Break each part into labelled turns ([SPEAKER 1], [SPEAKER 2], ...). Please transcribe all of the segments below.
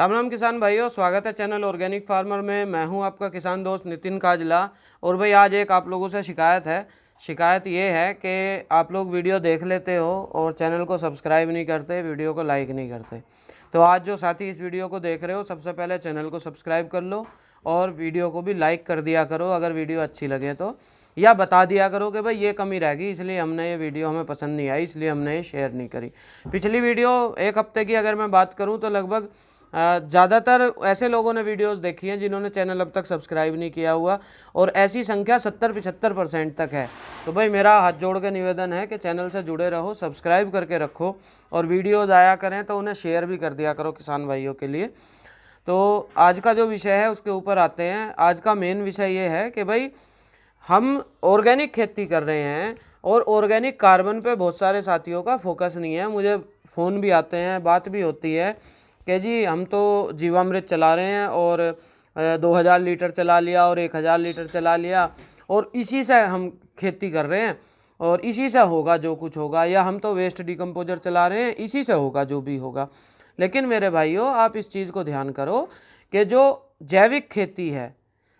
[SPEAKER 1] राम राम किसान भाइयों, स्वागत है चैनल ऑर्गेनिक फार्मर में। मैं हूं आपका किसान दोस्त नितिन काजला। और भाई आज एक आप लोगों से शिकायत है। शिकायत ये है कि आप लोग वीडियो देख लेते हो और चैनल को सब्सक्राइब नहीं करते, वीडियो को लाइक नहीं करते। तो आज जो साथी इस वीडियो को देख रहे हो, सबसे पहले चैनल को सब्सक्राइब कर लो और वीडियो को भी लाइक कर दिया करो अगर वीडियो अच्छी लगे तो, या बता दिया करो कि भाई ये कमी रह गई, इसलिए हमने ये वीडियो हमें पसंद नहीं आई, इसलिए हमने ये शेयर नहीं करी। पिछली वीडियो एक हफ्ते की अगर मैं बात करूं तो लगभग ज़्यादातर ऐसे लोगों ने वीडियोस देखी हैं जिन्होंने चैनल अब तक सब्सक्राइब नहीं किया हुआ, और ऐसी संख्या 70-75% तक है। तो भाई मेरा हाथ जोड़ के निवेदन है कि चैनल से जुड़े रहो, सब्सक्राइब करके रखो और वीडियोस आया करें तो उन्हें शेयर भी कर दिया करो किसान भाइयों के लिए। तो आज का जो विषय है उसके ऊपर आते हैं। आज का मेन विषय ये है कि भाई हम ऑर्गेनिक खेती कर रहे हैं और ऑर्गेनिक कार्बन पे बहुत सारे साथियों का फोकस नहीं है। मुझे फ़ोन भी आते हैं, बात भी होती है कि जी हम तो जीवामृत चला रहे हैं और 2000 लीटर चला लिया और 1000 लीटर चला लिया और इसी से हम खेती कर रहे हैं और इसी से होगा जो कुछ होगा, या हम तो वेस्ट डिकम्पोजर चला रहे हैं, इसी से होगा जो भी होगा। लेकिन मेरे भाइयों, आप इस चीज़ को ध्यान करो कि जो जैविक खेती है,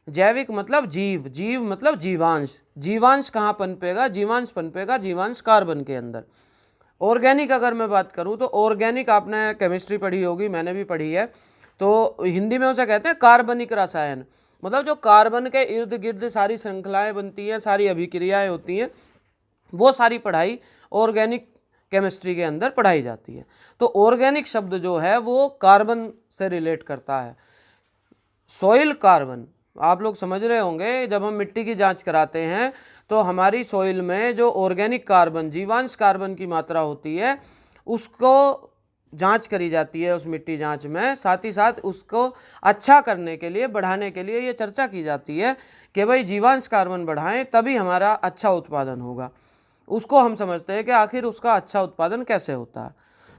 [SPEAKER 1] जैविक मतलब जीव, जीव मतलब जीवांश। जीवांश कहाँ पनपेगा? जीवांश पनपेगा जीवांश कार्बन के अंदर। ऑर्गेनिक अगर मैं बात करूं तो ऑर्गेनिक आपने केमिस्ट्री पढ़ी होगी, मैंने भी पढ़ी है। तो हिंदी में उसे कहते हैं कार्बनिक रसायन। मतलब जो कार्बन के इर्द गिर्द सारी श्रृंखलाएं बनती हैं, सारी अभिक्रियाएं होती हैं, वो सारी पढ़ाई ऑर्गेनिक केमिस्ट्री के अंदर पढ़ाई जाती है। तो ऑर्गेनिक शब्द जो है वो कार्बन से रिलेट करता है। सॉइल कार्बन आप लोग समझ रहे होंगे, जब हम मिट्टी की जांच कराते हैं तो हमारी सॉइल में जो ऑर्गेनिक कार्बन, जीवांश कार्बन की मात्रा होती है, उसको जांच करी जाती है उस मिट्टी जांच में। साथ ही साथ उसको अच्छा करने के लिए, बढ़ाने के लिए ये चर्चा की जाती है कि भाई जीवांश कार्बन बढ़ाएं तभी हमारा अच्छा उत्पादन होगा। उसको हम समझते हैं कि आखिर उसका अच्छा उत्पादन कैसे होता है।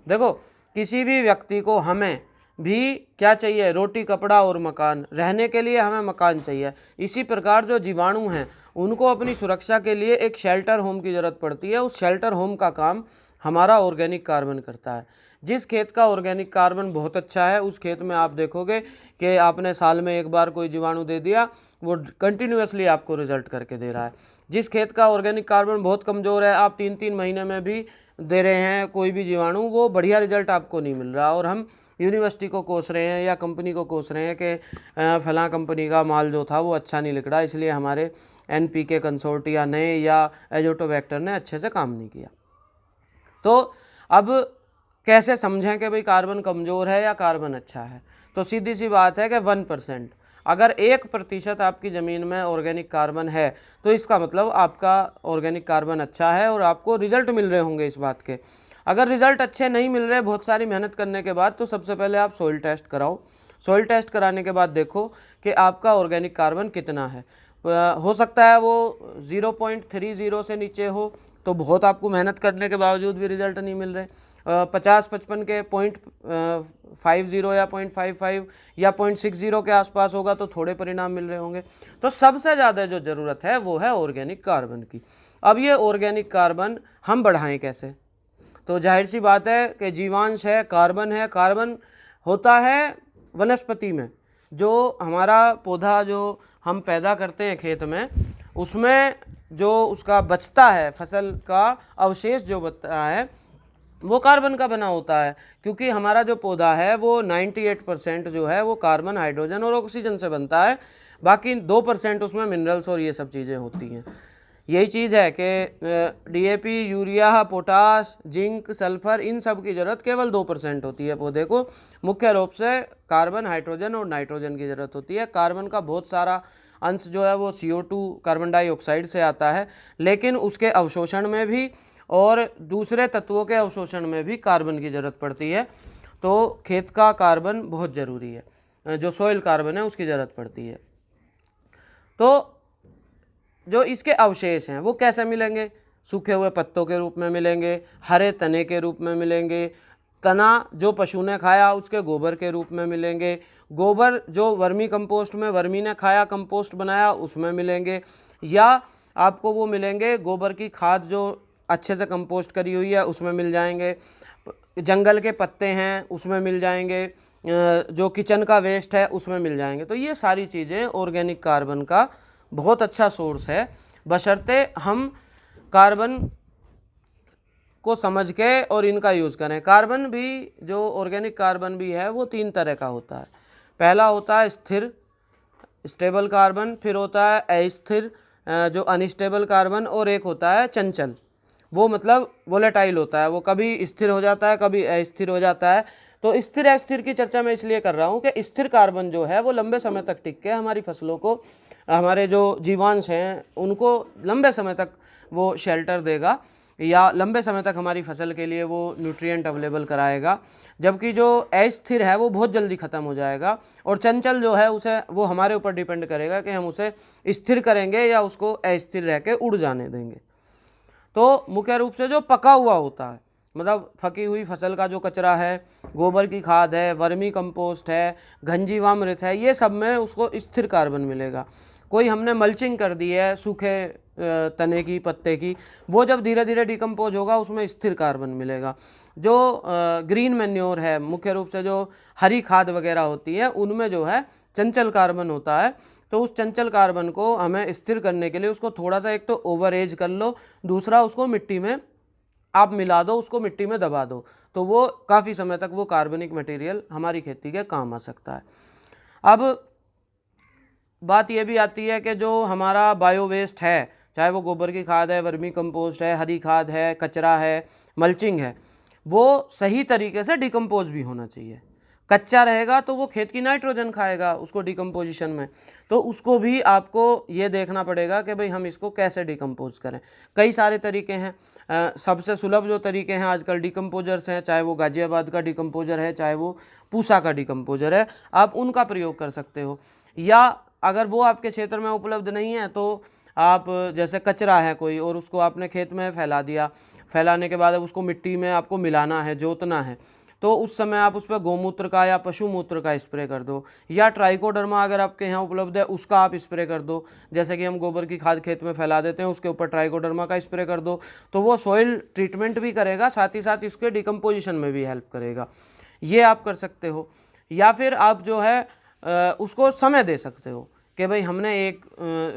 [SPEAKER 1] देखो, किसी भी व्यक्ति को, हमें भी क्या चाहिए? रोटी, कपड़ा और मकान। रहने के लिए हमें मकान चाहिए। इसी प्रकार जो जीवाणु हैं उनको अपनी सुरक्षा के लिए एक शेल्टर होम की ज़रूरत पड़ती है। उस शेल्टर होम का काम हमारा ऑर्गेनिक कार्बन करता है। जिस खेत का ऑर्गेनिक कार्बन बहुत अच्छा है, उस खेत में आप देखोगे कि आपने साल में एक बार कोई जीवाणु दे दिया, वो कंटिन्यूसली आपको रिजल्ट करके दे रहा है। जिस खेत का ऑर्गेनिक कार्बन बहुत कमज़ोर है, आप 3-3 महीने में भी दे रहे हैं कोई भी जीवाणु, वो बढ़िया रिजल्ट आपको नहीं मिल रहा। और हम यूनिवर्सिटी को कोस रहे हैं या कंपनी को कोस रहे हैं कि फलां कंपनी का माल जो था वो अच्छा नहीं निकला, इसलिए हमारे NPK कंसोर्टिया ने या एजोटोबैक्टर ने अच्छे से काम नहीं किया। तो अब कैसे समझें कि भाई कार्बन कमज़ोर है या कार्बन अच्छा है? तो सीधी सी बात है कि 1%, अगर 1% आपकी ज़मीन में ऑर्गेनिक कार्बन है तो इसका मतलब आपका ऑर्गेनिक कार्बन अच्छा है और आपको रिजल्ट मिल रहे होंगे इस बात के। अगर रिजल्ट अच्छे नहीं मिल रहे बहुत सारी मेहनत करने के बाद, तो सबसे पहले आप सॉइल टेस्ट कराओ। सॉइल टेस्ट कराने के बाद देखो कि आपका ऑर्गेनिक कार्बन कितना है। हो सकता है वो 0.30 से नीचे हो, तो बहुत आपको मेहनत करने के बावजूद भी रिजल्ट नहीं मिल रहे। 50-55 के 0.50 या 0.55 या 0.60 के आसपास होगा तो थोड़े परिणाम मिल रहे होंगे। तो सबसे ज़्यादा जो ज़रूरत है वो है ऑर्गेनिक कार्बन की। अब ये ऑर्गेनिक कार्बन हम बढ़ाएं कैसे? तो जाहिर सी बात है कि जीवांश है, कार्बन है। कार्बन होता है वनस्पति में, जो हमारा पौधा जो हम पैदा करते हैं खेत में, उसमें जो उसका बचता है, फसल का अवशेष जो बचता है, वो कार्बन का बना होता है। क्योंकि हमारा जो पौधा है वो 98% जो है वो कार्बन, हाइड्रोजन और ऑक्सीजन से बनता है। बाकी 2% उसमें मिनरल्स और ये सब चीज़ें होती हैं। यही चीज़ है कि DAP, urea, potash, zinc, sulphur, इन सब की ज़रूरत केवल 2% होती है पौधे को। मुख्य रूप से कार्बन, हाइड्रोजन और नाइट्रोजन की ज़रूरत होती है। कार्बन का बहुत सारा अंश जो है वो CO2, कार्बन डाइऑक्साइड से आता है, लेकिन उसके अवशोषण में भी और दूसरे तत्वों के अवशोषण में भी कार्बन की ज़रूरत पड़ती है। तो खेत का कार्बन बहुत ज़रूरी है, जो सॉइल कार्बन है उसकी ज़रूरत पड़ती है। तो जो इसके अवशेष हैं वो कैसे मिलेंगे? सूखे हुए पत्तों के रूप में मिलेंगे, हरे तने के रूप में मिलेंगे, तना जो पशु ने खाया उसके गोबर के रूप में मिलेंगे, गोबर जो वर्मी कंपोस्ट में वर्मी ने खाया, कंपोस्ट बनाया, उसमें मिलेंगे, या आपको वो मिलेंगे गोबर की खाद जो अच्छे से कंपोस्ट करी हुई है उसमें मिल जाएंगे, जंगल के पत्ते हैं उसमें मिल जाएंगे, जो किचन का वेस्ट है उसमें मिल जाएंगे। तो ये सारी चीज़ें ऑर्गेनिक कार्बन का बहुत अच्छा सोर्स है, बशर्ते हम कार्बन को समझ के और इनका यूज़ करें। कार्बन भी, जो ऑर्गेनिक कार्बन भी है, वो 3 तरह का होता है। पहला होता है स्थिर, स्टेबल कार्बन, फिर होता है अस्थिर, जो अनस्टेबल कार्बन, और एक होता है चंचल, वो मतलब वोलेटाइल होता है, वो कभी स्थिर हो जाता है कभी अस्थिर हो जाता है। तो स्थिर अस्थिर की चर्चा मैं इसलिए कर रहा हूँ कि स्थिर कार्बन जो है वो लंबे समय तक टिक के हमारी फसलों को, हमारे जो जीवांश हैं उनको लंबे समय तक वो शेल्टर देगा, या लंबे समय तक हमारी फसल के लिए वो न्यूट्रिएंट अवेलेबल कराएगा। जबकि जो अस्थिर है वो बहुत जल्दी ख़त्म हो जाएगा, और चंचल जो है उसे, वो हमारे ऊपर डिपेंड करेगा कि हम उसे स्थिर करेंगे या उसको अस्थिर रह के उड़ जाने देंगे। तो मुख्य रूप से जो पका हुआ होता है, मतलब पकी हुई फसल का जो कचरा है, गोबर की खाद है, वर्मी कंपोस्ट है, घनजीवामृत है, ये सब में उसको स्थिर कार्बन मिलेगा। कोई हमने मल्चिंग कर दी है सूखे तने की, पत्ते की, वो जब धीरे धीरे डिकम्पोज होगा उसमें स्थिर कार्बन मिलेगा। जो ग्रीन मैन्योर है, मुख्य रूप से जो हरी खाद वगैरह होती है, उनमें जो है चंचल कार्बन होता है। तो उस चंचल कार्बन को हमें स्थिर करने के लिए उसको थोड़ा सा, एक तो ओवर एज कर लो, दूसरा उसको मिट्टी में आप मिला दो, उसको मिट्टी में दबा दो, तो वो काफ़ी समय तक वो कार्बनिक मटेरियल हमारी खेती के काम आ सकता है। अब बात ये भी आती है कि जो हमारा बायो वेस्ट है, चाहे वो गोबर की खाद है, वर्मी कंपोस्ट है, हरी खाद है, कचरा है, मल्चिंग है, वो सही तरीके से डिकम्पोज भी होना चाहिए। कच्चा रहेगा तो वो खेत की नाइट्रोजन खाएगा उसको डिकम्पोजिशन में, तो उसको भी आपको ये देखना पड़ेगा कि भाई हम इसको कैसे डिकम्पोज करें। कई सारे तरीके हैं, सबसे सुलभ जो तरीके हैं आजकल डिकम्पोजर्स हैं, चाहे वो गाजियाबाद का डिकम्पोजर है, चाहे वो पूसा का डिकम्पोजर है, आप उनका प्रयोग कर सकते हो। या अगर वो आपके क्षेत्र में उपलब्ध नहीं है तो आप, जैसे कचरा है कोई और उसको आपने खेत में फैला दिया, फैलाने के बाद उसको मिट्टी में आपको मिलाना है, जोतना है, तो उस समय आप उस पर गौमूत्र का या पशु मूत्र का स्प्रे कर दो, या ट्राइकोडर्मा अगर आपके यहाँ उपलब्ध है उसका आप स्प्रे कर दो। जैसे कि हम गोबर की खाद खेत में फैला देते हैं, उसके ऊपर ट्राइकोडर्मा का स्प्रे कर दो, तो वो सॉइल ट्रीटमेंट भी करेगा, साथ ही साथ इसके डिकम्पोजिशन में भी हेल्प करेगा। ये आप कर सकते हो। या फिर आप जो है उसको समय दे सकते हो कि भाई हमने एक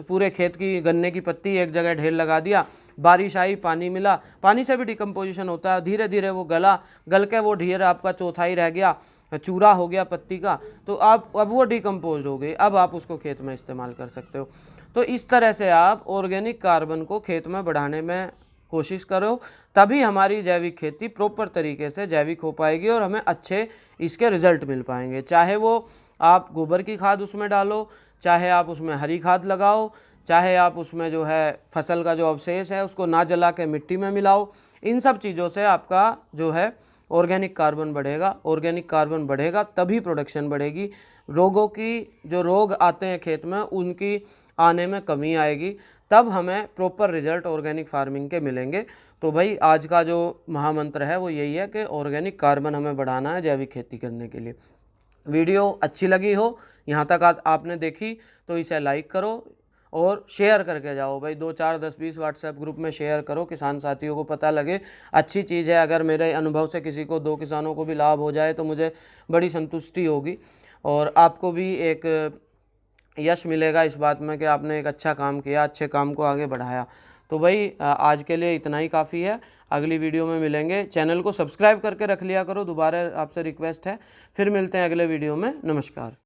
[SPEAKER 1] पूरे खेत की गन्ने की पत्ती एक जगह ढेर लगा दिया, बारिश आई, पानी मिला, पानी से भी डिकम्पोजिशन होता है, धीरे धीरे वो गल के वो ढेर आपका चौथाई रह गया, चूरा हो गया पत्ती का, तो आप अब वो डिकम्पोज हो गई, अब आप उसको खेत में इस्तेमाल कर सकते हो। तो इस तरह से आप ऑर्गेनिक कार्बन को खेत में बढ़ाने में कोशिश करो, तभी हमारी जैविक खेती प्रॉपर तरीके से जैविक हो पाएगी और हमें अच्छे इसके रिजल्ट मिल पाएंगे। चाहे वो आप गोबर की खाद उसमें डालो, चाहे आप उसमें हरी खाद लगाओ, चाहे आप उसमें जो है फसल का जो अवशेष है उसको ना जला के मिट्टी में मिलाओ, इन सब चीज़ों से आपका जो है ऑर्गेनिक कार्बन बढ़ेगा। ऑर्गेनिक कार्बन बढ़ेगा तभी प्रोडक्शन बढ़ेगी, रोगों की, जो रोग आते हैं खेत में उनकी आने में कमी आएगी, तब हमें प्रॉपर रिजल्ट ऑर्गेनिक फार्मिंग के मिलेंगे। तो भाई आज का जो महामंत्र है वो यही है कि ऑर्गेनिक कार्बन हमें बढ़ाना है जैविक खेती करने के लिए। वीडियो अच्छी लगी हो, यहाँ तक आपने देखी, तो इसे लाइक करो और शेयर करके जाओ भाई, 2 4 10 20 व्हाट्सएप ग्रुप में शेयर करो, किसान साथियों को पता लगे। अच्छी चीज़ है, अगर मेरे अनुभव से किसी को, 2 किसानों को भी लाभ हो जाए तो मुझे बड़ी संतुष्टि होगी, और आपको भी एक यश मिलेगा इस बात में कि आपने एक अच्छा काम किया, अच्छे काम को आगे बढ़ाया। तो भाई आज के लिए इतना ही काफ़ी है, अगली वीडियो में मिलेंगे। चैनल को सब्सक्राइब करके रख लिया करो, दोबारा आपसे रिक्वेस्ट है। फिर मिलते हैं अगले वीडियो में, नमस्कार।